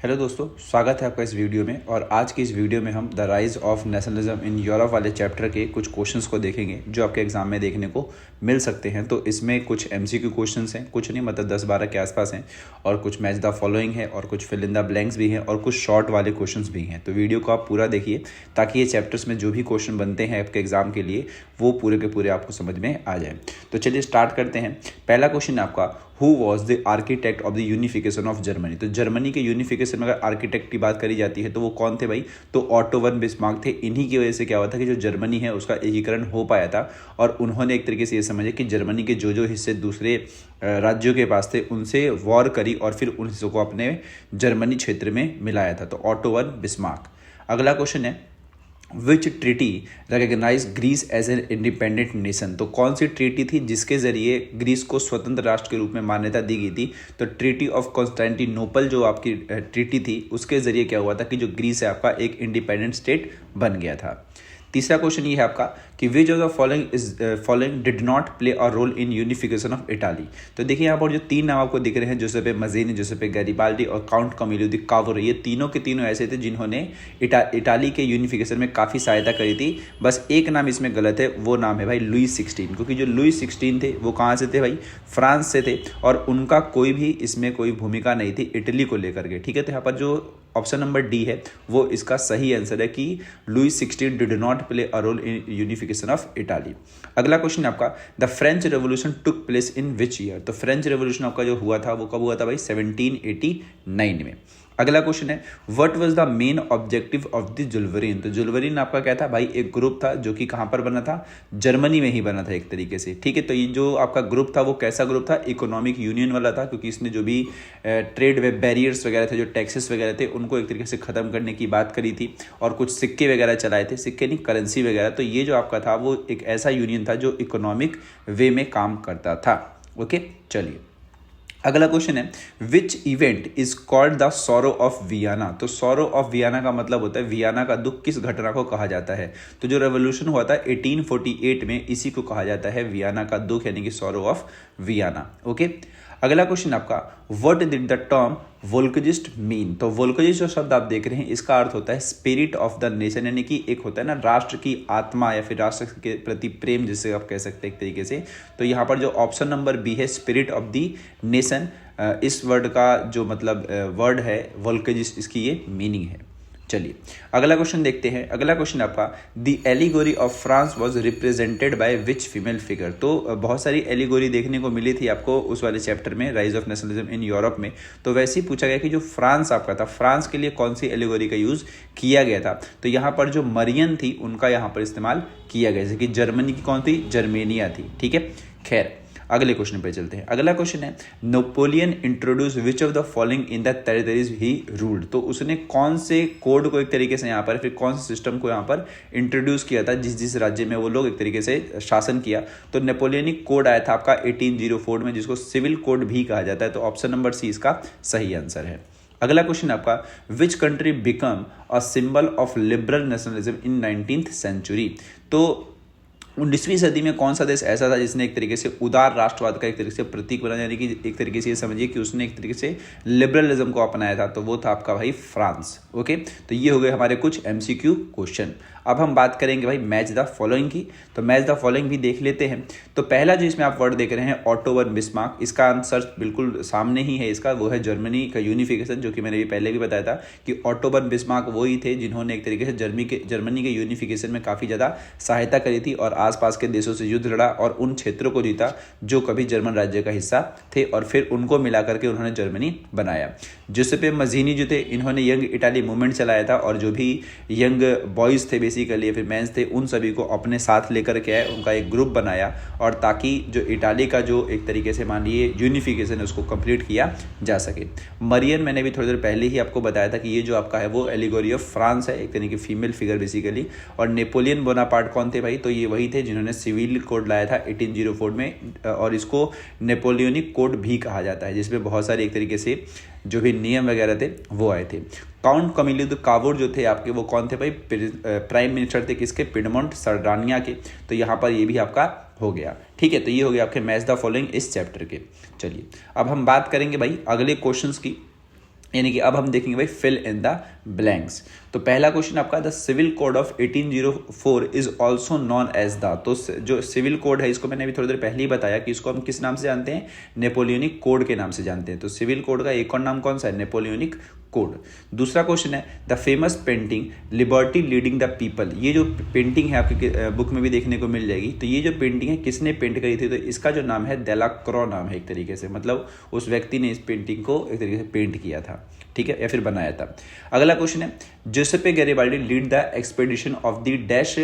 Hello दोस्तों, स्वागत है आपका इस वीडियो में। और आज की इस वीडियो में हम the rise of nationalism in Europe वाले चैप्टर के कुछ क्वेश्चंस को देखेंगे जो आपके एग्जाम में देखने को मिल सकते हैं। तो इसमें कुछ एमसीक्यू क्वेश्चंस हैं, कुछ नहीं मतलब 10-12 के आसपास हैं, और कुछ मैच द फॉलोइंग है, और कुछ फिल इन द ब्लैंक्स भी हैं, और कुछ शॉर्ट वाले क्वेश्चंस भी हैं। तो वीडियो को आप पूरा देखिए ताकि ये चैप्टर्स में जो भी क्वेश्चन बनते हैं आपके एग्जाम के लिए वो पूरे के पूरे आपको समझ में आ जाए। तो चलिए स्टार्ट करते हैं। पहला क्वेश्चन आपका, who was the architect of the unification of Germany. तो जर्मनी के यूनिफिकेशन में अगर आर्किटेक्ट की बात करी जाती है तो वो कौन थे भाई? तो ऑटो वन बिस्मार्क थे। इन्हीं की वजह से क्या हुआ था कि जो जर्मनी है उसका एकीकरण हो पाया था, और उन्होंने एक तरीके से ये समझा कि जर्मनी के जो जो हिस्से दूसरे राज्यों के पास थे उनसे वॉर करी और फिर उन हिस्सों को अपने जर्मनी क्षेत्र में मिलाया था। तो ऑटो वन बिस्मार्क। अगला क्वेश्चन है, which treaty recognise Greece as an independent nation. तो कौन सी ट्रीटी थी जिसके जरिए ग्रीस को स्वतंत्र राष्ट्र के रूप में मान्यता दी गई थी? तो ट्रीटी ऑफ कॉन्स्टेंटिनोपल जो आपकी ट्रीटी थी उसके जरिए क्या हुआ था कि जो ग्रीस है आपका एक इंडिपेंडेंट स्टेट बन गया था। तीसरा क्वेश्चन ये है आपका कि which of the following did not play a role in unification of Italy. तो देखिए यहाँ पर जो तीन नाम आपको दिख रहे हैं, जोसेपे मज़ीनी, जोसेपे गैरिबाल्डी और काउंट कैमिलो दी कावरो, ये तीनों के तीनों ऐसे थे जिन्होंने इटाली के यूनिफिकेशन में काफ़ी सहायता करी थी। बस एक नाम इसमें गलत है, वो नाम है भाई लुई 16, क्योंकि जो लुई 16 थे वो कहाँ से थे भाई? फ्रांस से थे, और उनका कोई भी इसमें कोई भूमिका नहीं थी इटली को लेकर के। ठीक है, तो यहाँ पर जो ऑप्शन नंबर डी है वो इसका सही आंसर है कि Louis 16 did not play a role in unification of Italy. अगला क्वेश्चन आपका, the French revolution took place in which year. तो फ्रेंच रेवोल्यूशन आपका जो हुआ था वो कब हुआ था भाई? 1789 में। अगला क्वेश्चन है, what was the main objective of the Zollverein. तो जुल्वरीन आपका क्या था भाई? एक ग्रुप था जो कि कहां पर बना था? जर्मनी में ही बना था एक तरीके से। ठीक है, तो ये जो आपका ग्रुप था वो कैसा ग्रुप था? इकोनॉमिक यूनियन वाला था, क्योंकि इसने जो भी ट्रेड वे बैरियर्स वगैरह थे, जो टैक्सेस वगैरह थे, उनको एक तरीके से खत्म करने की बात करी थी, और कुछ सिक्के वगैरह चलाए थे, सिक्के नहीं करेंसी वगैरह। तो ये जो आपका था वो एक ऐसा यूनियन था जो इकोनॉमिक वे में काम करता था। ओके, चलिए अगला क्वेश्चन है, which event is called the sorrow of Vienna. तो सॉरो ऑफ वियना का मतलब होता है वियना का दुख। किस घटना को कहा जाता है? तो जो रेवोल्यूशन हुआ था 1848 में, इसी को कहा जाता है वियना का दुख, यानी कि सॉरो ऑफ वियना। ओके, अगला क्वेश्चन आपका, what did the term Volksgeist mean. तो वोल्केजिस्ट जो शब्द आप देख रहे हैं इसका अर्थ होता है स्पिरिट ऑफ द नेशन, यानी कि एक होता है ना राष्ट्र की आत्मा या फिर राष्ट्र के प्रति प्रेम, जिसे आप कह सकते हैं एक तरीके से। तो यहाँ पर जो ऑप्शन नंबर बी है स्पिरिट ऑफ द नेशन, इस वर्ड का जो मतलब वर्ड है वोल्केजिस्ट, इसकी ये मीनिंग है। चलिए अगला क्वेश्चन देखते हैं। अगला क्वेश्चन आपका, the allegory of France was represented by which female figure. तो बहुत सारी एलिगोरी देखने को मिली थी आपको उस वाले चैप्टर में, rise of nationalism in Europe में। तो वैसे ही पूछा गया कि जो फ्रांस आपका था, फ्रांस के लिए कौन सी एलिगोरी का यूज किया गया था। तो यहाँ पर जो मरियन थी उनका यहाँ पर इस्तेमाल किया गया, जैसे कि जर्मनी की कौन थी? जर्मेनिया थी। ठीक है, खैर अगले क्वेश्चन पे चलते हैं। अगला क्वेश्चन है, Napoleon introduce which of the following in the territories he ruled. तो उसने कौन से कोड को एक तरीके से यहाँ पर, फिर कौन से सिस्टम को यहाँ पर इंट्रोड्यूस किया था जिस जिस राज्य में वो लोग एक तरीके से शासन किया। तो नेपोलियनिक कोड आया था आपका 1804 में, जिसको सिविल कोड भी कहा जाता है। तो ऑप्शन नंबर सी इसका सही आंसर है। अगला क्वेश्चन आपका, which country become a symbol of liberal nationalism in 19th century. तो 19वीं सदी में कौन सा देश ऐसा था जिसने एक तरीके से उदार राष्ट्रवाद का एक तरीके से प्रतीक बना, यानी कि एक तरीके से ये समझिए कि उसने एक तरीके से लिबरलिज्म को अपनाया था। तो वो था आपका भाई फ्रांस। ओके, तो ये हो गए हमारे कुछ एमसीक्यू क्वेश्चन। अब हम बात करेंगे भाई मैच द फॉलोइंग की। तो मैच द फॉलोइंग भी देख लेते हैं। तो पहला जो इसमें आप वर्ड देख रहे हैं ऑटो वन बिस्मार्क, इसका आंसर बिल्कुल सामने ही है इसका, वो है जर्मनी का यूनिफिकेशन, जो कि मैंने भी पहले भी बताया था कि ऑटो वन बिस्मार्क वही थे जिन्होंने एक तरीके से जर्मनी के यूनिफिकेशन में काफ़ी ज़्यादा सहायता करी थी और आसपास के देशों से युद्ध लड़ा और उन क्षेत्रों को जीता जो कभी जर्मन राज्य का हिस्सा थे, और फिर उनको मिला करके उन्होंने जर्मनी बनाया। जोसेपे मज़ीनी जो थे, इन्होंने यंग इटाली मूवमेंट चलाया था, और जो भी यंग बॉयज़ थे बेसिकली, फिर मेंस थे, उन सभी को अपने साथ लेकर के आए, उनका एक ग्रुप बनाया, और ताकि जो इटाली का जो एक तरीके से मान लिए यूनिफिकेशन है उसको कंप्लीट किया जा सके। मरियन मैंने भी थोड़ी देर पहले ही आपको बताया था कि ये जो आपका है वो एलिगोरी ऑफ फ्रांस है, एक तरीके की फीमेल फिगर बेसिकली। और नेपोलियन बोनापार्ट कौन थे भाई? तो ये वही थे जिन्होंने सिविल कोड लाया था 1804 में, और इसको नेपोलियनिक कोड भी कहा जाता है, जिसमें बहुत सारे एक तरीके से जो भी नियम वगैरह थे वो आए थे। काउंट कैमिलो दी कावरो जो थे आपके, वो कौन थे भाई? प्राइम मिनिस्टर थे किसके? पिडमोंट सर्डानिया के। तो यहाँ पर ये भी आपका हो गया। ठीक है, तो ये हो गया आपके मैच द फॉलोइंग इस चैप्टर के। चलिए अब हम बात करेंगे भाई अगले क्वेश्चंस की। यानी कि अब हम देखेंगे भाई फिल इन द ब्लैंक्स। तो पहला क्वेश्चन आपका, the civil code of 1804 is also known as the. तो जो सिविल कोड है इसको मैंने अभी थोड़ी देर पहले ही बताया कि इसको हम किस नाम से जानते हैं, नेपोलियनिक कोड के नाम से जानते हैं। तो सिविल कोड का एक और नाम कौन सा है, नेपोलियनिक कोड। दूसरा क्वेश्चन है, the famous painting liberty leading the people. ये जो पेंटिंग है आपके बुक में भी देखने को मिल जाएगी। तो ये जो पेंटिंग है किसने पेंट करी थी, तो इसका जो नाम है डेलाक्रॉ नाम है एक तरीके से, मतलब उस व्यक्ति ने इस पेंटिंग को एक तरीके से पेंट किया था, ठीक है, या फिर बनाया था। अगला क्वेश्चन है, Giuseppe Garibaldi lead the expedition of the dash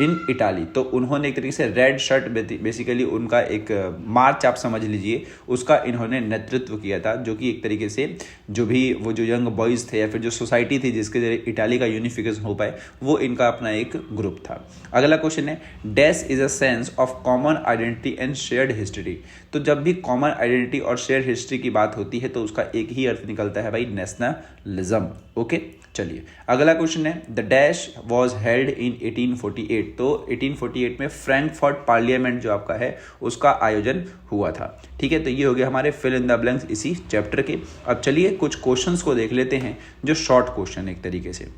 in Italy. तो उन्होंने एक तरीके से रेड शर्ट, बेसिकली उनका एक मार्च आप समझ लीजिए, उसका इन्होंने नेतृत्व किया था, जो कि एक तरीके से जो भी वो जो यंग बॉयज़ थे या फिर जो सोसाइटी थी जिसके जरिए इटाली का यूनिफिकेशन हो पाए, वो इनका अपना एक ग्रुप था। अगला क्वेश्चन है, dash is a sense of common identity and shared history. तो जब भी कॉमन आइडेंटिटी और शेयर हिस्ट्री की बात होती है तो उसका एक ही अर्थ निकलता है भाई, नेशनलिज्म। ओके, चलिए अगला क्वेश्चन है, the dash was held in 1848। तो 1848 में फ्रैंकफर्ट पार्लियामेंट जो आपका है उसका आयोजन हुआ था, ठीक है। तो ये हो गया हमारे फिल इन द ब्लैंक्स इसी चैप्टर के। अब चलिए कुछ क्वेश्चंस को देख लेते हैं जो शॉर्ट क्वेश्चन एक तरीके से।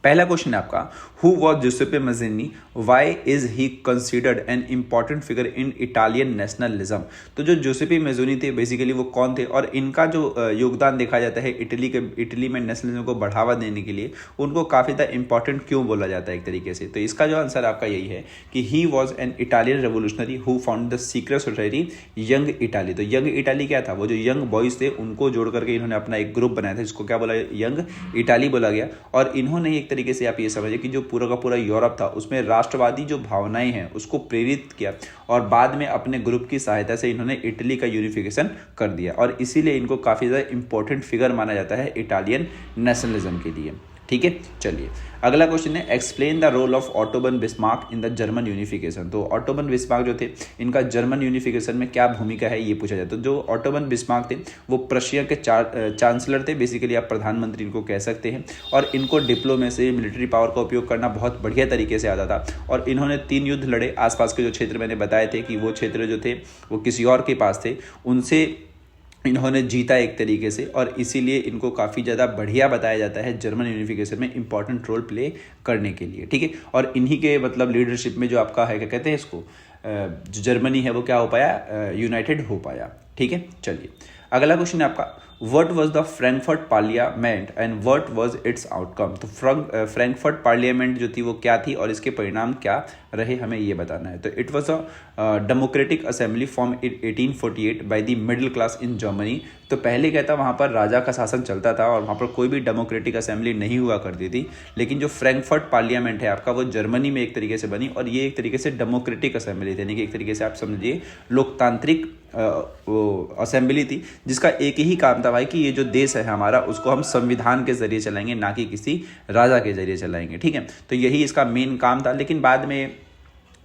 पहला क्वेश्चन है आपका, who was Giuseppe Mazzini, why is he considered an important figure in Italian nationalism. तो जो जोसेपे मज़ोनी थे बेसिकली वो कौन थे, और इनका जो योगदान देखा जाता है इटली में नेशनलिज्म को बढ़ावा देने के लिए, उनको काफ़ी ज़्यादा इंपॉर्टेंट क्यों बोला जाता है एक तरीके से। तो इसका जो आंसर आपका यही है कि he was an Italian revolutionary who found the secret society young Italy. तो यंग इटाली क्या था, वो जो यंग बॉयज़ थे उनको जोड़ करके इन्होंने अपना एक ग्रुप बनाया था जिसको क्या बोला, यंग इटाली बोला गया। और इन्होंने एक तरीके से आप ये समझिए कि जो पूरा का पूरा यूरोप था उसमें राष्ट्रवादी जो भावनाएं हैं उसको प्रेरित किया, और बाद में अपने ग्रुप की सहायता से इन्होंने इटली का यूनिफिकेशन कर दिया, और इसीलिए इनको काफ़ी ज़्यादा इंपॉर्टेंट फिगर माना जाता है इटालियन नेशनलिज्म के लिए, ठीक है। चलिए अगला क्वेश्चन है, explain the role of Otto von Bismarck in the German unification. तो ऑटो बन बिस्मार्क जो थे इनका जर्मन यूनिफिकेशन में क्या भूमिका है ये पूछा जाए। तो जो ऑटो बन बिस्मार्क थे वो प्रशिया के चांसलर थे, बेसिकली आप प्रधानमंत्री इनको कह सकते हैं, और इनको डिप्लोमेसी मिलिट्री पावर का उपयोग करना बहुत बढ़िया तरीके से आता था। और इन्होंने 3 युद्ध लड़े, आसपास के जो क्षेत्र मैंने बताए थे कि वो क्षेत्र जो थे वो किसी और के पास थे, उनसे इन्होंने जीता एक तरीके से, और इसीलिए इनको काफ़ी ज़्यादा बढ़िया बताया जाता है जर्मन यूनिफिकेशन में इंपॉर्टेंट रोल प्ले करने के लिए, ठीक है। और इन्हीं के मतलब लीडरशिप में जो आपका है क्या कहते हैं इसको, जो जर्मनी है वो क्या हो पाया, यूनाइटेड हो पाया, ठीक है। चलिए अगला क्वेश्चन है आपका, what was the Frankfurt parliament and what was it's outcome. तो फ्रैंकफर्ट पार्लियामेंट जो थी वो क्या थी और इसके परिणाम क्या रहे, हमें ये बताना है। तो it was a democratic assembly form in 1848 by the middle class in Germany. तो पहले क्या था, वहाँ पर राजा का शासन चलता था और वहाँ पर कोई भी डेमोक्रेटिक असेंबली नहीं हुआ करती थी। लेकिन जो फ्रैंकफर्ट पार्लियामेंट है आपका वो जर्मनी में एक तरीके से बनी, और ये एक तरीके से डेमोक्रेटिक असेंबली थी, यानी कि एक तरीके से आप समझिए लोकतांत्रिक असेंबली थी, जिसका एक ही काम था भाई कि ये जो देश है हमारा उसको हम संविधान के जरिए चलाएंगे, ना कि किसी राजा के जरिए चलाएंगे, ठीक है। तो यही इसका मेन काम था, लेकिन बाद में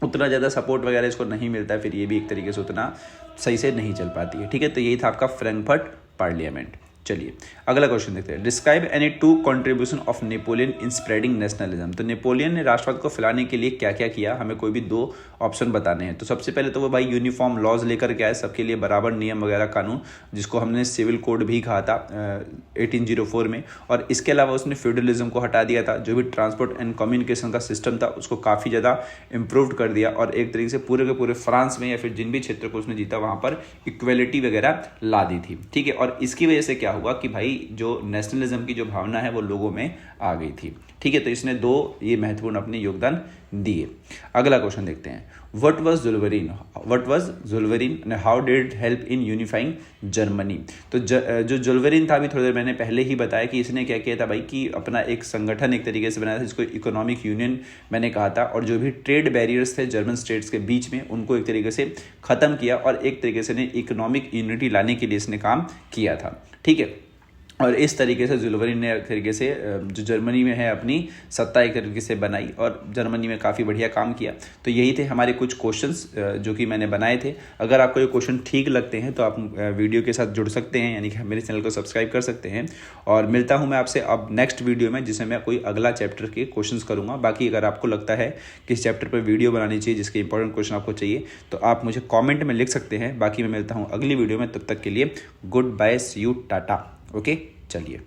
उतना ज़्यादा सपोर्ट वगैरह इसको नहीं मिलता है, फिर ये भी एक तरीके से उतना सही से नहीं चल पाती है, ठीक है। तो यही था आपका फ्रैंकफर्ट पार्लियामेंट। चलिए अगला क्वेश्चन देखते हैं, describe any 2 contribution of Napoleon in spreading nationalism. तो नेपोलियन ने राष्ट्रवाद को फैलाने के लिए क्या क्या किया, हमें कोई भी 2 ऑप्शन बताने हैं। तो सबसे पहले तो वो भाई यूनिफॉर्म लॉज लेकर के आए, सबके लिए बराबर नियम वगैरह कानून, जिसको हमने सिविल कोड भी कहा था 1804 में। और इसके अलावा उसने फ्यूडलिज्म को हटा दिया था, जो भी ट्रांसपोर्ट एंड कम्युनिकेशन का सिस्टम था उसको काफ़ी ज़्यादा इम्प्रूव कर दिया, और एक तरीके से पूरे के पूरे फ्रांस में या फिर जिन भी क्षेत्र को उसने जीता वहाँ पर इक्वेलिटी वगैरह ला दी थी, ठीक है। और इसकी वजह से क्या हुआ कि भाई जो नेशनलिज्म की जो भावना है वो लोगों में आ गई थी, ठीक है। तो इसने 2 ये महत्वपूर्ण अपने योगदान दिए। अगला क्वेश्चन देखते हैं, what was Zollverein and how did it help in unifying Germany. तो जो जुल्वरीन था अभी थोड़ी देर मैंने पहले ही बताया कि इसने क्या किया था भाई कि अपना एक संगठन एक तरीके से बनाया था जिसको इकोनॉमिक यूनियन मैंने कहा था, और जो भी ट्रेड बैरियर्स थे जर्मन स्टेट्स के बीच में उनको एक तरीके से ख़त्म किया, और एक तरीके से इकोनॉमिक यूनिटी लाने के लिए इसने काम किया था, ठीक है। और इस तरीके से जुल्वरीन ने एक तरीके से जो जर्मनी में है अपनी सत्ता एक तरीके से बनाई, और जर्मनी में काफ़ी बढ़िया काम किया। तो यही थे हमारे कुछ क्वेश्चंस जो कि मैंने बनाए थे। अगर आपको ये क्वेश्चन ठीक लगते हैं तो आप वीडियो के साथ जुड़ सकते हैं, यानी कि मेरे चैनल को सब्सक्राइब कर सकते हैं। और मिलता हूँ मैं आपसे अब नेक्स्ट वीडियो में, जिसमें मैं कोई अगला चैप्टर के क्वेश्चन करूँगा। बाकी अगर आपको लगता है कि इस चैप्टर पर वीडियो बनानी चाहिए जिसके इंपॉर्टेंट क्वेश्चन आपको चाहिए तो आप मुझे कॉमेंट में लिख सकते हैं। बाकी मैं मिलता हूँ अगली वीडियो में, तब तक के लिए गुड बाय, सी यू, टाटा। ओके, चलिए।